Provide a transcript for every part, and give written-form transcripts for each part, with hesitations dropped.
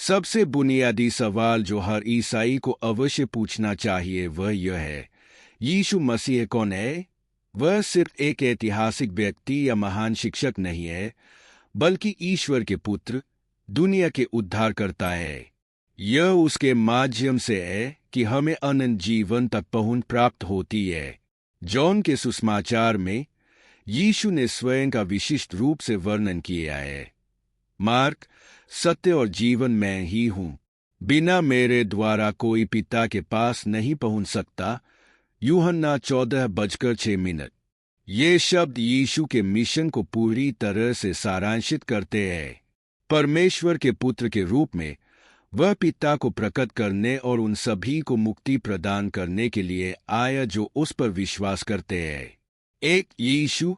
सबसे बुनियादी सवाल जो हर ईसाई को अवश्य पूछना चाहिए वह यह है, यीशु मसीह कौन है? वह सिर्फ एक ऐतिहासिक व्यक्ति या महान शिक्षक नहीं है, बल्कि ईश्वर के पुत्र, दुनिया के उद्धारकर्ता है। यह उसके माध्यम से है कि हमें अनंत जीवन तक पहुंच प्राप्त होती है। जॉन के सुसमाचार में यीशु ने स्वयं का विशिष्ट रूप से वर्णन किया है। मार्क, सत्य और जीवन मैं ही हूं, बिना मेरे द्वारा कोई पिता के पास नहीं पहुंच सकता। यूहन्ना 14:06। ये शब्द यीशु के मिशन को पूरी तरह से सारांशित करते हैं। परमेश्वर के पुत्र के रूप में वह पिता को प्रकट करने और उन सभी को मुक्ति प्रदान करने के लिए आया जो उस पर विश्वास करते हैं। एक यीशु,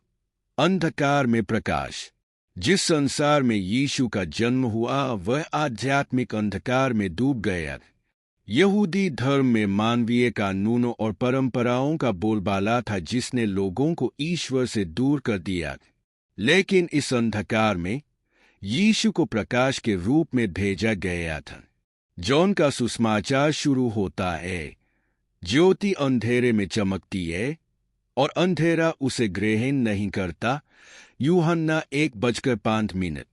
अंधकार में प्रकाश। जिस संसार में यीशु का जन्म हुआ वह आध्यात्मिक अंधकार में डूब गया। यहूदी धर्म में मानवीय कानूनों और परंपराओं का बोलबाला था जिसने लोगों को ईश्वर से दूर कर दिया। लेकिन इस अंधकार में यीशु को प्रकाश के रूप में भेजा गया था। जॉन का सुसमाचार शुरू होता है, ज्योति अंधेरे में चमकती है और अंधेरा उसे ग्रहण नहीं करता। यूहन्ना 1:5।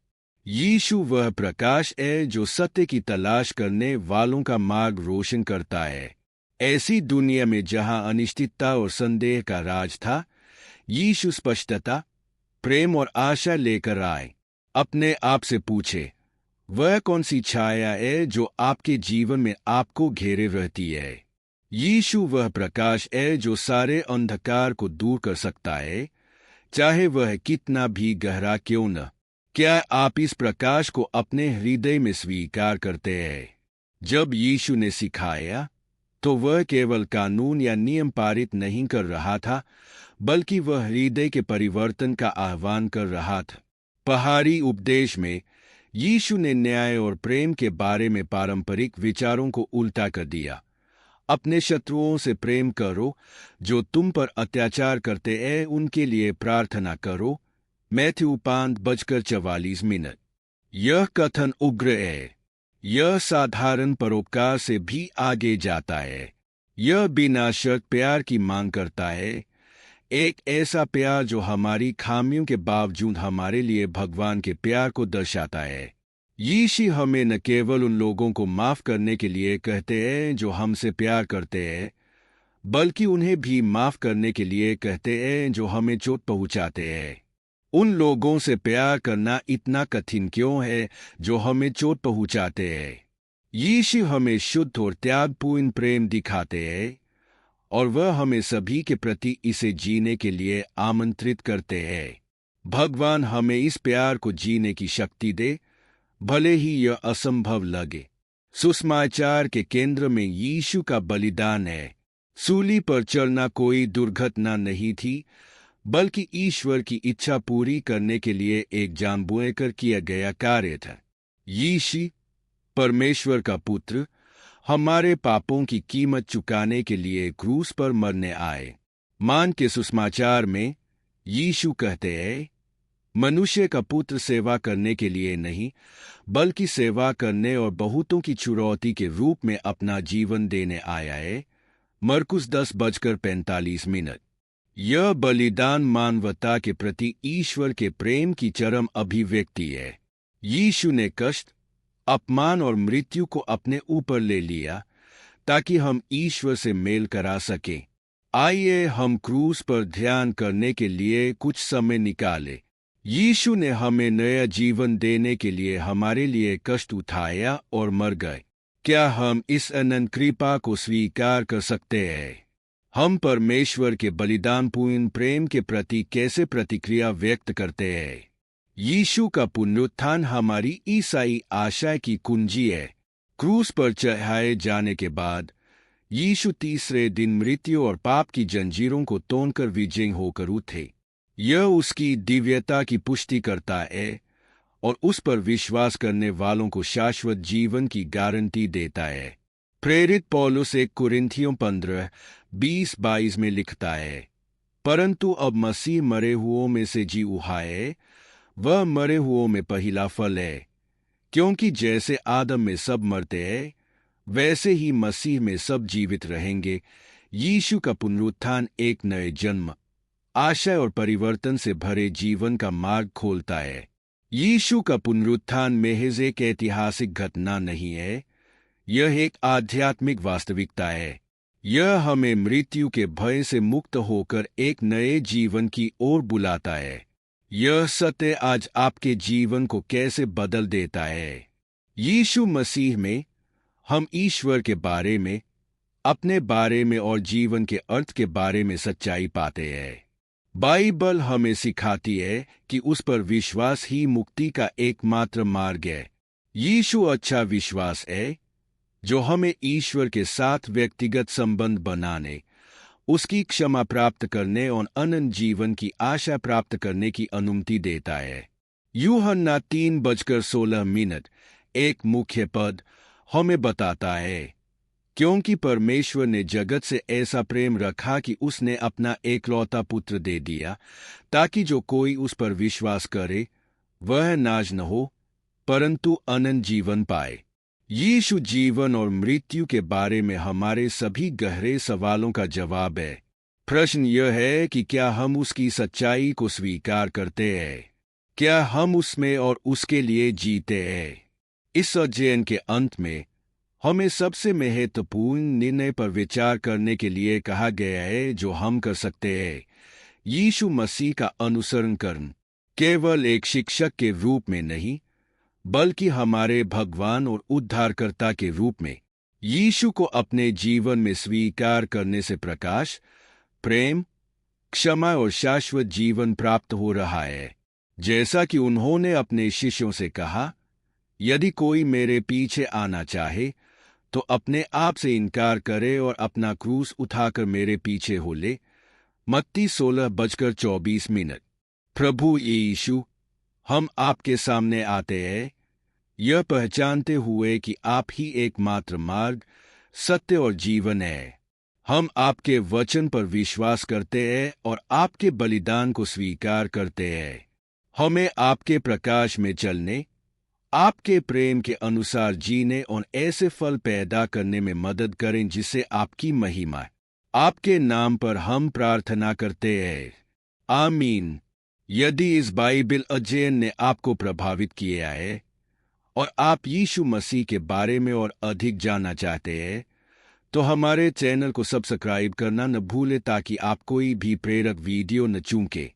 यीशु वह प्रकाश है जो सत्य की तलाश करने वालों का मार्ग रोशन करता है। ऐसी दुनिया में जहां अनिश्चितता और संदेह का राज था, यीशु स्पष्टता, प्रेम और आशा लेकर आए। अपने आप से पूछे, वह कौन सी छाया है जो आपके जीवन में आपको घेरे रहती है? यीशु वह प्रकाश है जो सारे अंधकार को दूर कर सकता है, चाहे वह कितना भी गहरा क्यों न। क्या आप इस प्रकाश को अपने हृदय में स्वीकार करते हैं? जब यीशु ने सिखाया, तो वह केवल कानून या नियम पारित नहीं कर रहा था, बल्कि वह हृदय के परिवर्तन का आह्वान कर रहा था। पहाड़ी उपदेश में यीशु ने न्याय और प्रेम के बारे में पारंपरिक विचारों को उल्टा कर दिया। अपने शत्रुओं से प्रेम करो, जो तुम पर अत्याचार करते हैं उनके लिए प्रार्थना करो। मैथ्यू 5:44। यह कथन उग्र है। यह साधारण परोपकार से भी आगे जाता है। यह बिना शर्त प्यार की मांग करता है, एक ऐसा प्यार जो हमारी खामियों के बावजूद हमारे लिए भगवान के प्यार को दर्शाता है। यीशु हमें न केवल उन लोगों को माफ करने के लिए कहते हैं जो हमसे प्यार करते हैं, बल्कि उन्हें भी माफ करने के लिए कहते हैं जो हमें चोट पहुंचाते हैं। उन लोगों से प्यार करना इतना कठिन क्यों है जो हमें चोट पहुंचाते हैं? यीशु हमें शुद्ध और त्यागपूर्ण प्रेम दिखाते हैं, और वह हमें सभी के प्रति इसे जीने के लिए आमंत्रित करते हैं। भगवान हमें इस प्यार को जीने की शक्ति दे, भले ही यह असंभव लगे। सुसमाचार के केंद्र में यीशु का बलिदान है। सूली पर चलना कोई दुर्घटना नहीं थी, बल्कि ईश्वर की इच्छा पूरी करने के लिए एक जानबूझकर किया गया कार्य था। यीशु, परमेश्वर का पुत्र, हमारे पापों की कीमत चुकाने के लिए क्रूस पर मरने आए। मान के सुसमाचार में यीशु कहते हैं, मनुष्य का पुत्र सेवा करने के लिए नहीं, बल्कि सेवा करने और बहुतों की छुड़ौती के रूप में अपना जीवन देने आया है। मरकुस 10:45। यह बलिदान मानवता के प्रति ईश्वर के प्रेम की चरम अभिव्यक्ति है। यीशु ने कष्ट, अपमान और मृत्यु को अपने ऊपर ले लिया ताकि हम ईश्वर से मेल करा सकें। आइए हम क्रूस पर ध्यान करने के लिए कुछ समय निकालें। यीशु ने हमें नया जीवन देने के लिए हमारे लिए कष्ट उठाया और मर गए। क्या हम इस अनंत कृपा को स्वीकार कर सकते हैं? हम परमेश्वर के बलिदानपूर्ण प्रेम के प्रति कैसे प्रतिक्रिया व्यक्त करते हैं? यीशु का पुनरुत्थान हमारी ईसाई आशा की कुंजी है। क्रूस पर चढ़ाए जाने के बाद यीशु तीसरे दिन मृत्यु और पाप की जंजीरों को तोड़कर विजयी होकर उठे। यह उसकी दिव्यता की पुष्टि करता है और उस पर विश्वास करने वालों को शाश्वत जीवन की गारंटी देता है। प्रेरित पौलुस 1 कुरिन्थियों 15:20-22 में लिखता है, परंतु अब मसीह मरे हुओं में से जी उठा है, वह मरे हुओं में पहला फल है, क्योंकि जैसे आदम में सब मरते हैं, वैसे ही मसीह में सब जीवित रहेंगे। यीशु का पुनरुत्थान एक नए जन्म, आशा और परिवर्तन से भरे जीवन का मार्ग खोलता है। यीशु का पुनरुत्थान महज एक ऐतिहासिक घटना नहीं है, यह एक आध्यात्मिक वास्तविकता है। यह हमें मृत्यु के भय से मुक्त होकर एक नए जीवन की ओर बुलाता है। यह सत्य आज आपके जीवन को कैसे बदल देता है। यीशु मसीह में हम ईश्वर के बारे में, अपने बारे में और जीवन के अर्थ के बारे में सच्चाई पाते हैं। बाइबल हमें सिखाती है कि उस पर विश्वास ही मुक्ति का एकमात्र मार्ग है। यीशु अच्छा विश्वास है जो हमें ईश्वर के साथ व्यक्तिगत संबंध बनाने, उसकी क्षमा प्राप्त करने और अनंत जीवन की आशा प्राप्त करने की अनुमति देता है। यूहन्ना 3:16 एक मुख्य पद हमें बताता है, क्योंकि परमेश्वर ने जगत से ऐसा प्रेम रखा कि उसने अपना एकलौता पुत्र दे दिया, ताकि जो कोई उस पर विश्वास करे वह नाश न हो, परंतु अनंत जीवन पाए। यीशु जीवन और मृत्यु के बारे में हमारे सभी गहरे सवालों का जवाब है। प्रश्न यह है कि क्या हम उसकी सच्चाई को स्वीकार करते हैं? क्या हम उसमें और उसके लिए जीते हैं? इस अध्ययन के अंत में हमें सबसे महत्वपूर्ण निर्णय पर विचार करने के लिए कहा गया है जो हम कर सकते हैं। यीशु मसीह का अनुसरण करना, केवल एक शिक्षक के रूप में नहीं, बल्कि हमारे भगवान और उद्धारकर्ता के रूप में। यीशु को अपने जीवन में स्वीकार करने से प्रकाश, प्रेम, क्षमा और शाश्वत जीवन प्राप्त हो रहा है। जैसा कि उन्होंने अपने शिष्यों से कहा, यदि कोई मेरे पीछे आना चाहे तो अपने आप से इनकार करे और अपना क्रूस उठाकर मेरे पीछे हो ले। मत्ती 16:24। प्रभु यीशु, हम आपके सामने आते हैं, यह पहचानते हुए कि आप ही एकमात्र मार्ग, सत्य और जीवन है। हम आपके वचन पर विश्वास करते हैं और आपके बलिदान को स्वीकार करते हैं। हमें आपके प्रकाश में चलने, आपके प्रेम के अनुसार जीने और ऐसे फल पैदा करने में मदद करें जिससे आपकी महिमा। आपके नाम पर हम प्रार्थना करते हैं, आमीन। यदि इस बाइबल अध्ययन ने आपको प्रभावित किया है और आप यीशु मसीह के बारे में और अधिक जानना चाहते हैं, तो हमारे चैनल को सब्सक्राइब करना न भूलें ताकि आप कोई भी प्रेरक वीडियो न चूकें।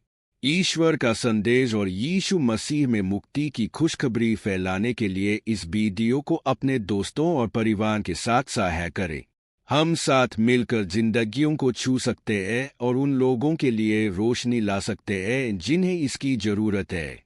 ईश्वर का संदेश और यीशु मसीह में मुक्ति की खुशखबरी फैलाने के लिए इस वीडियो को अपने दोस्तों और परिवार के साथ साझा करें। हम साथ मिलकर जिंदगियों को छू सकते हैं और उन लोगों के लिए रोशनी ला सकते हैं जिन्हें इसकी जरूरत है।